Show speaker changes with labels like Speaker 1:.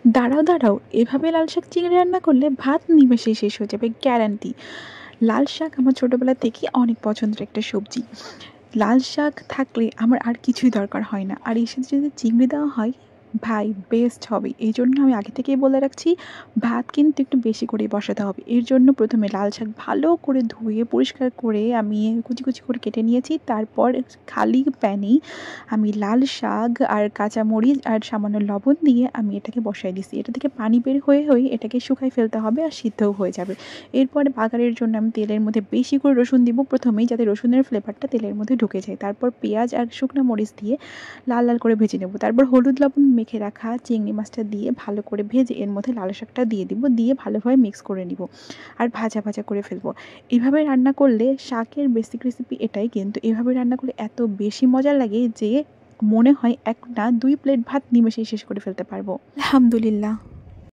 Speaker 1: দাঁড়াও দাঁড়াও, এভাবে লাল শাক চিংড়ি রান্না করলে ভাত নিমেষেই শেষ হয়ে যাবে, গ্যারান্টি। লাল শাক আমার ছোটবেলা থেকে অনেক পছন্দের একটা সবজি। লাল শাক থাকলে আমার আর কিছুই দরকার হয় না, আর এর সাথে যদি চিংড়ি দেওয়া হয়, ভাই বেস্ট হবে। এই জন্য আমি আগে থেকেই বলে রাখছি, ভাত কিন্তু একটু বেশি করেই বসাতে হবে। এর জন্য প্রথমে লাল শাক ভালো করে ধুয়ে পরিষ্কার করে আমি কুচি কুচি করে কেটে নিয়েছি। তারপর খালি প্যানেই আমি লাল শাক আর কাঁচামরিচ আর সামান্য লবণ দিয়ে আমি এটাকে বসাই দিছি। এটা থেকে পানি বের হয়ে হয়ে এটাকে শুকায় ফেলতে হবে, আর সিদ্ধও হয়ে যাবে। এরপরে বাগারের জন্য আমি তেলের মধ্যে বেশি করে রসুন দিব প্রথমেই, যাতে রসুনের ফ্লেভারটা তেলের মধ্যে ঢুকে যায়। তারপর পেঁয়াজ আর শুকনো মরিচ দিয়ে লাল লাল করে ভেজে নেব। তারপর হলুদ লবণ মেখে রাখা চিংড়ি মাছটা দিয়ে ভালো করে ভেজে এর মধ্যে লাল শাকটা দিয়ে দিব, দিয়ে ভালোভাবে মিক্স করে নিব আর ভাজা ভাজা করে ফেলবো। এইভাবে রান্না করলে, শাকের বেসিক রেসিপি এটাই, কিন্তু এভাবে রান্না করলে এত বেশি মজা লাগে যে মনে হয় 1 না 2 প্লেট ভাত নিমেষেই শেষ করে ফেলতে পারবো। আলহামদুলিল্লাহ।